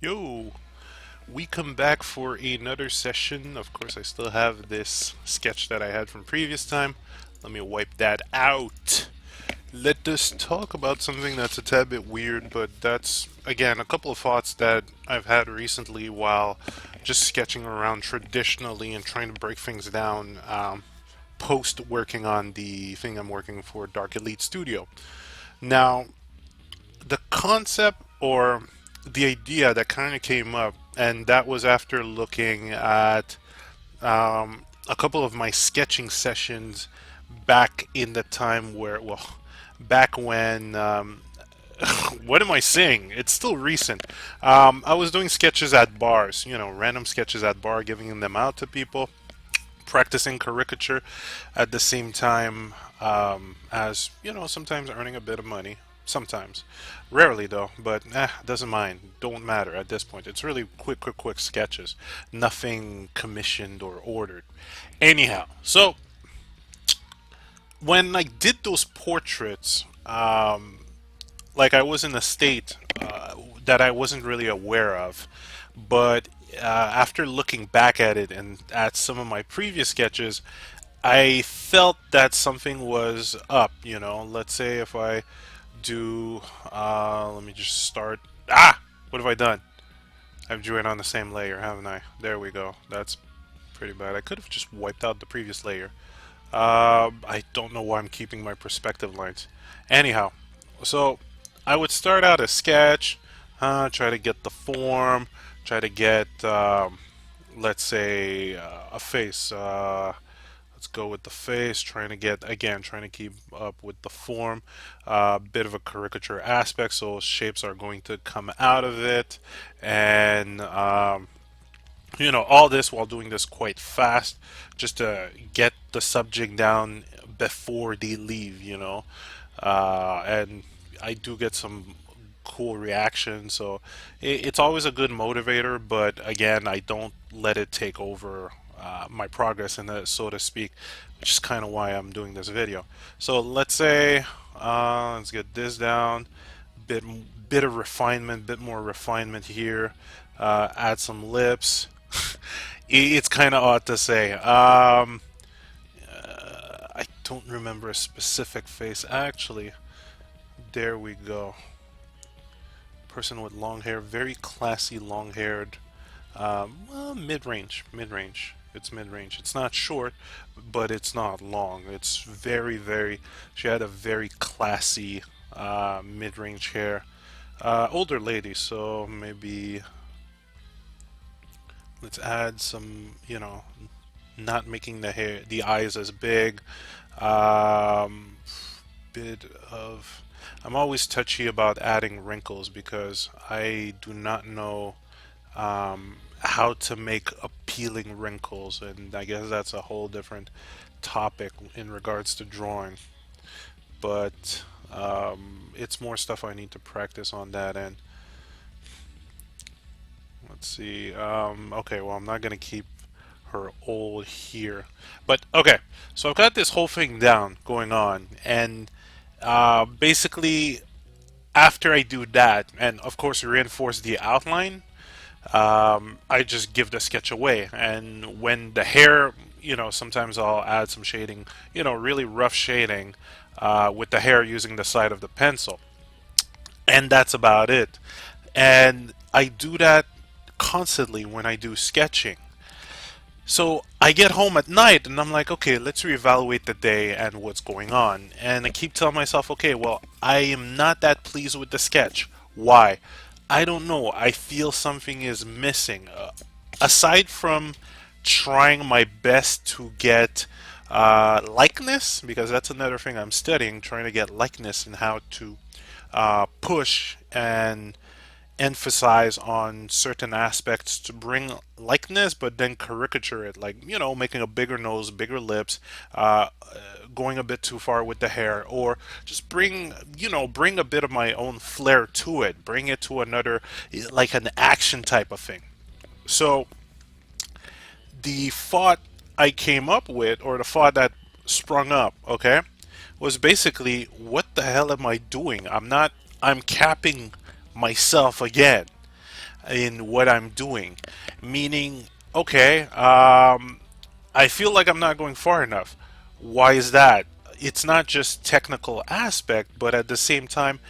Yo, we come back for another session. Of course, I still have this sketch that I had from previous time. Let me wipe that out. Let us talk about something that's a tad bit weird, but that's, again, a couple of thoughts that I've had recently while just sketching around traditionally and trying to break things down post working on the thing I'm working for, Dark Elite Studio. Now, the concept or the idea that kind of came up, and that was after looking at a couple of my sketching sessions back in the time where, well, back when. What am I saying? It's still recent. I was doing sketches at bars, random sketches at bar, giving them out to people, practicing caricature at the same time as sometimes earning a bit of money, sometimes, rarely though, but doesn't mind, don't matter at this point. It's really quick sketches, nothing commissioned or ordered. Anyhow, so when I did those portraits, like I was in a state that I wasn't really aware of, but after looking back at it and at some of my previous sketches, I felt that something was up. Let's say if I do, let me just start. What have I done? I've drew it on the same layer, haven't I? There we go. That's pretty bad. I could have just wiped out the previous layer. I don't know why I'm keeping my perspective lines. Anyhow, so I would start out a sketch, try to get the form, try to get, let's say, a face. Let's go with the face, trying to keep up with the form. Bit of a caricature aspect, so shapes are going to come out of it. And all this while doing this quite fast, just to get the subject down before they leave. And I do get some cool reactions, so it's always a good motivator. But again, I don't let it take over my progress in that, so to speak, which is kind of why I'm doing this video. So let's say, let's get this down, bit bit of refinement, bit more refinement here. Add some lips. It's kind of odd to say. I don't remember a specific face. Actually, there we go. Person with long hair, very classy, long-haired. Well, mid-range. It's mid-range. It's not short, but it's not long. It's very. She had a very classy mid-range hair. Older lady, so maybe let's add some, not making the eyes as big. Um, bit of. I'm always touchy about adding wrinkles because I do not know how to make appealing wrinkles, and I guess that's a whole different topic in regards to drawing. But it's more stuff I need to practice on that end. Let's see. Okay, well, I'm not gonna keep her old here, but okay. So I've got this whole thing down going on, and basically after I do that, and of course reinforce the outline, I just give the sketch away. And when the hair, sometimes I'll add some shading, really rough shading with the hair using the side of the pencil, and that's about it. And I do that constantly when I do sketching. So I get home at night and I'm like, okay, let's reevaluate the day and what's going on. And I keep telling myself, okay, well, I am not that pleased with the sketch. Why? I don't know. I feel something is missing. Aside from trying my best to get likeness, because that's another thing I'm studying, trying to get likeness and how to push and emphasize on certain aspects to bring likeness, but then caricature it, like making a bigger nose, bigger lips, going a bit too far with the hair, or just bring a bit of my own flair to it, bring it to another, like an action type of thing. So the thought I came up with, or the thought that sprung up, okay, was basically, what the hell am I doing? I'm capping myself again. in what I'm doing. Meaning, okay, I feel like I'm not going far enough. Why is that? It's not just technical aspect, but at the same time,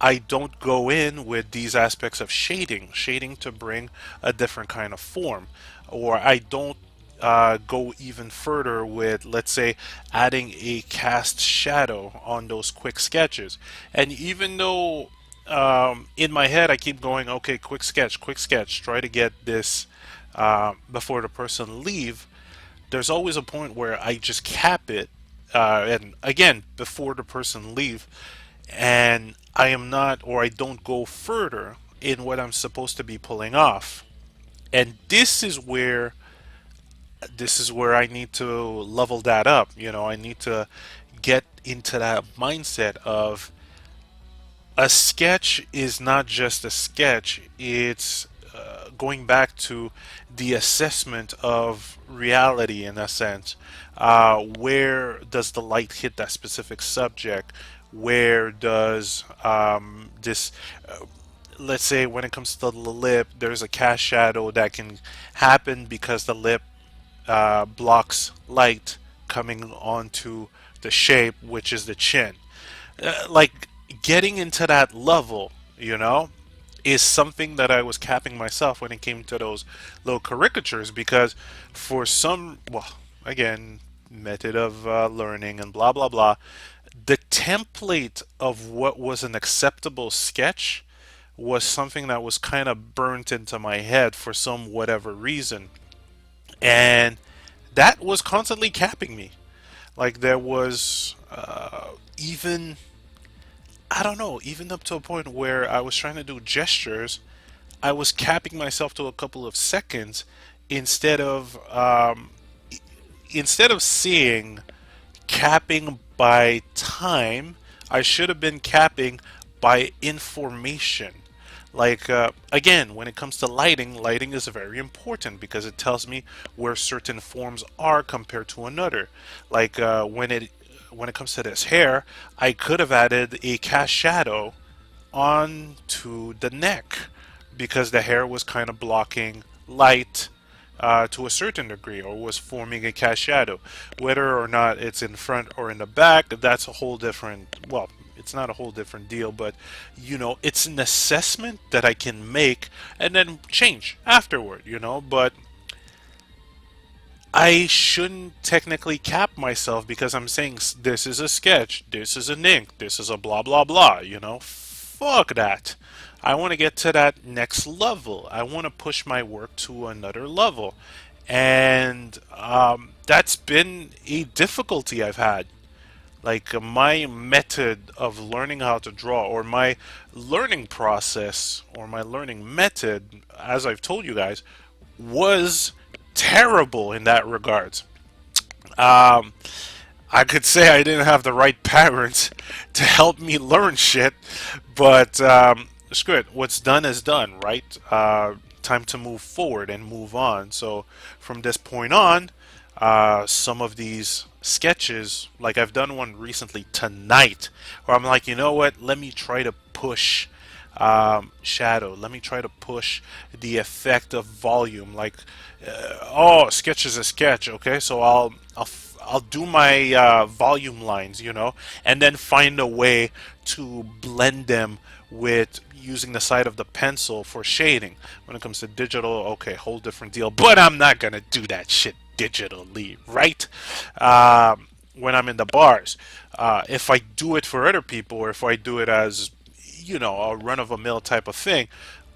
I don't go in with these aspects of shading to bring a different kind of form, or I don't go even further with, let's say, adding a cast shadow on those quick sketches. And even though in my head I keep going, okay, quick sketch, try to get this before the person leave, there's always a point where I just cap it, and again before the person leave, and I am not, or I don't go further in what I'm supposed to be pulling off. And this is where I need to level that up. I need to get into that mindset of a sketch is not just a sketch. It's going back to the assessment of reality in a sense. Where does the light hit that specific subject? Where does this, let's say, when it comes to the lip, there's a cast shadow that can happen because the lip blocks light coming onto the shape, which is the chin. Like getting into that level, is something that I was capping myself when it came to those little caricatures because for some, well, again, method of learning and blah blah blah, the template of what was an acceptable sketch was something that was kind of burnt into my head for some whatever reason, and that was constantly capping me. Like there was even, I don't know, even up to a point where I was trying to do gestures, I was capping myself to a couple of seconds instead of instead of seeing capping by time, I should have been capping by information. Like, again, when it comes to lighting, lighting is very important because it tells me where certain forms are compared to another. Like, when it comes to this hair, I could have added a cast shadow onto the neck because the hair was kind of blocking light to a certain degree or was forming a cast shadow. Whether or not it's in front or in the back, that's a whole different, well, it's not a whole different deal, but it's an assessment that I can make and then change afterward, but I shouldn't technically cap myself because I'm saying this is a sketch, this is an ink, this is a blah blah blah, Fuck that. I want to get to that next level. I want to push my work to another level. And that's been a difficulty I've had. Like my method of learning how to draw, or my learning process, or my learning method, as I've told you guys, was terrible in that regards. Um, I could say I didn't have the right parents to help me learn shit, but screw it. What's done is done, right? Time to move forward and move on. So from this point on, some of these sketches, like I've done one recently tonight, where I'm like, you know what? Let me try to push shadow. Let me try to push the effect of volume. Like, oh, sketch is a sketch. Okay, so I'll do my volume lines, and then find a way to blend them with using the side of the pencil for shading. When it comes to digital, okay, whole different deal. But I'm not gonna do that shit digitally, right? When I'm in the bars, if I do it for other people, or if I do it as a run of a mill type of thing,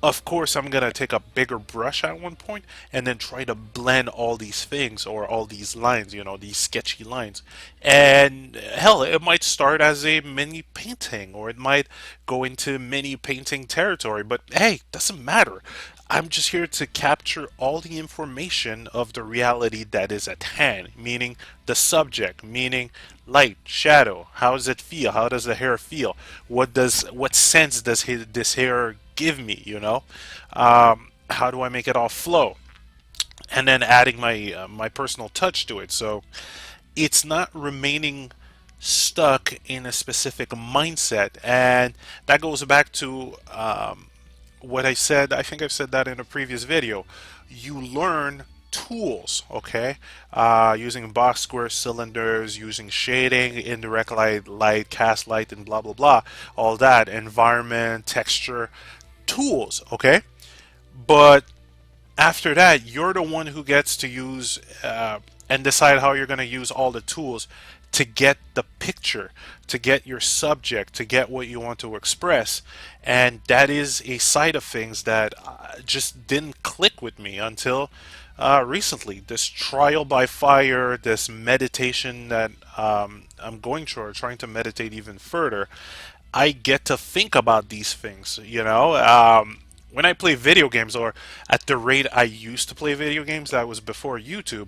of course I'm gonna take a bigger brush at one point and then try to blend all these things or all these lines, these sketchy lines. And hell, it might start as a mini painting or it might go into mini painting territory, but hey, doesn't matter. I'm just here to capture all the information of the reality that is at hand, meaning the subject, meaning light, shadow. How does it feel? How does the hair feel? What sense does this hair give me? How do I make it all flow? And then adding my personal touch to it. So it's not remaining stuck in a specific mindset, and that goes back to what I said, I think I've said that in a previous video. You learn tools, okay? Using box, square, cylinders, using shading, indirect light, cast light, and blah blah blah. All that, environment, texture, tools, okay? But after that, you're the one who gets to use and decide how you're going to use all the tools to get the picture, to get your subject, to get what you want to express. And that is a side of things that just didn't click with me until recently. This trial by fire, this meditation that I'm going through, or trying to meditate even further, I get to think about these things, you know? When I play video games, or at the rate I used to play video games, that was before YouTube,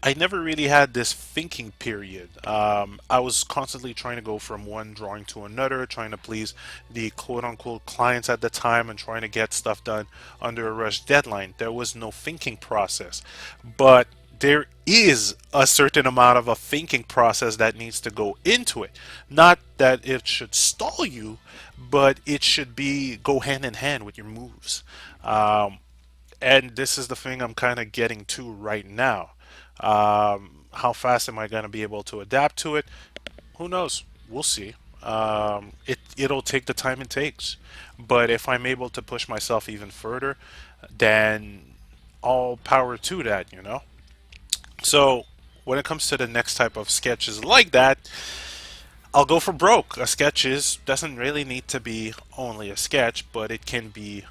I never really had this thinking period. I was constantly trying to go from one drawing to another, trying to please the quote unquote clients at the time and trying to get stuff done under a rush deadline. There was no thinking process. But there is a certain amount of a thinking process that needs to go into it. Not that it should stall you, but it should be go hand in hand with your moves. Um, and this is the thing I'm kind of getting to right now. How fast am I going to be able to adapt to it? Who knows? We'll see. It'll take the time it takes, but if I'm able to push myself even further, then all power to that. You know. So when it comes to the next type of sketches like that, I'll go for broke. A sketch doesn't really need to be only a sketch, but it can be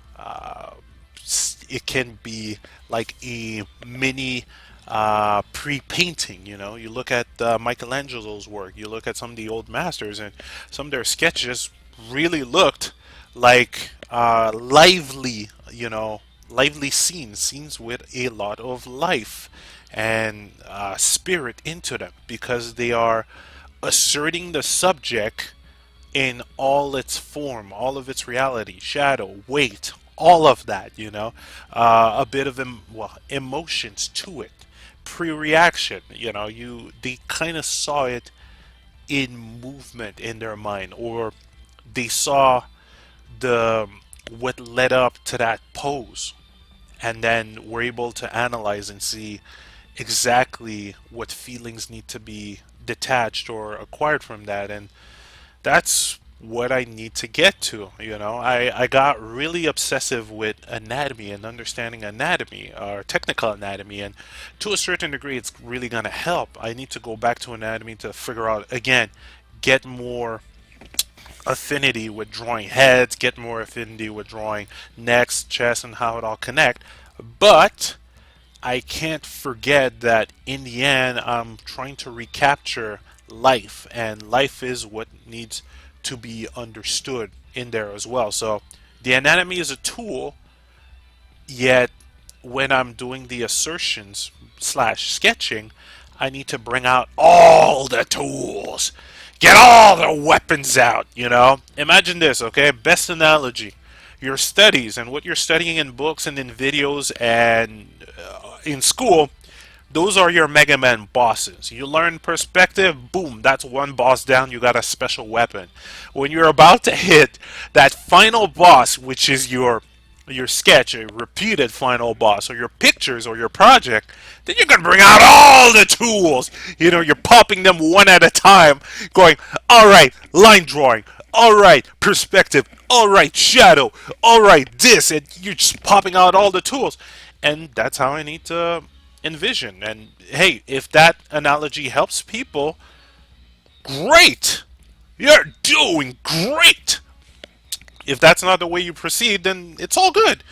like a mini pre-painting. You know, you look at Michelangelo's work, you look at some of the old masters, and some of their sketches really looked like lively, lively scenes with a lot of life and spirit into them, because they are asserting the subject in all its form, all of its reality, shadow, weight, all of that, a bit of emotions to it, pre-reaction, they kind of saw it in movement in their mind, or they saw the what led up to that pose, and then were able to analyze and see exactly what feelings need to be detached or acquired from that. And that's what I need to get to. I got really obsessive with anatomy and understanding anatomy, or technical anatomy, and to a certain degree, it's really going to help. I need to go back to anatomy to figure out, again, get more affinity with drawing heads, get more affinity with drawing necks, chest, and how it all connect. But I can't forget that in the end, I'm trying to recapture life, and life is what needs to be understood in there as well. So the anatomy is a tool, yet when I'm doing the assertions slash sketching, I need to bring out all the tools. Get all the weapons out, Imagine this, okay? Best analogy. Your studies and what you're studying in books and in videos and in school, those are your Mega Man bosses. You learn perspective, boom, that's one boss down, you got a special weapon. When you're about to hit that final boss, which is your sketch, a repeated final boss, or your pictures, or your project, then you're gonna bring out all the tools. You're popping them one at a time, going, all right, line drawing, all right, perspective, all right, shadow, all right, this, and you're just popping out all the tools. And that's how I need to envision. And hey, if that analogy helps people, great! You're doing great! If that's not the way you proceed, then it's all good.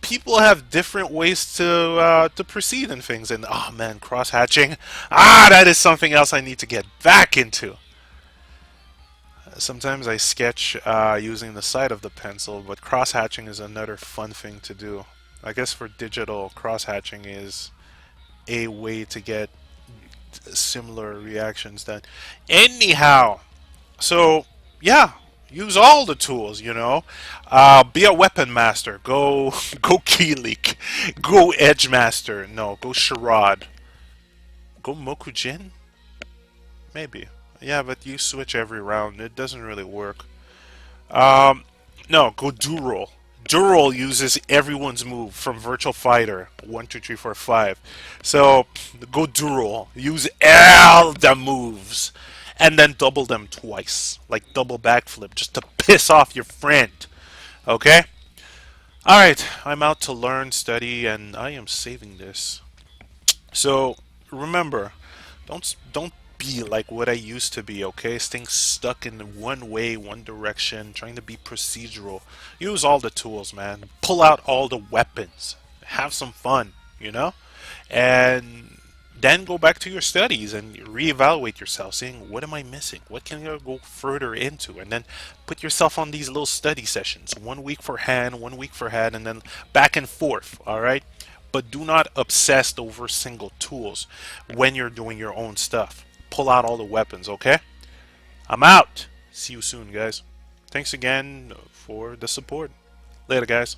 People have different ways to proceed in things, and oh man, cross hatching, that is something else I need to get back into. Sometimes I sketch using the side of the pencil, but cross hatching is another fun thing to do. I guess for digital, cross hatching is a way to get similar reactions done. Anyhow, so yeah, use all the tools. Be a weapon master. Go go Keyleak. Go Edge Master. No, go Charade. Go Mokujin. Maybe. Yeah, but you switch every round. It doesn't really work. Um, no, go Dural. Dural uses everyone's move from Virtual Fighter 1, 2, 3, 4, 5. So go Dural. Use all the moves, and then double them twice, like double backflip, just to piss off your friend. Okay. All right. I'm out to learn, study, and I am saving this. So remember, don't be like what I used to be, okay? Staying stuck in one way, one direction, trying to be procedural. Use all the tools, man. Pull out all the weapons. Have some fun, you know? And then go back to your studies and reevaluate yourself, saying, what am I missing? What can I go further into? And then put yourself on these little study sessions. 1 week for hand, 1 week for head, and then back and forth, all right? But do not obsess over single tools when you're doing your own stuff. Pull out all the weapons, okay? I'm out. See you soon, guys. Thanks again for the support. Later, guys.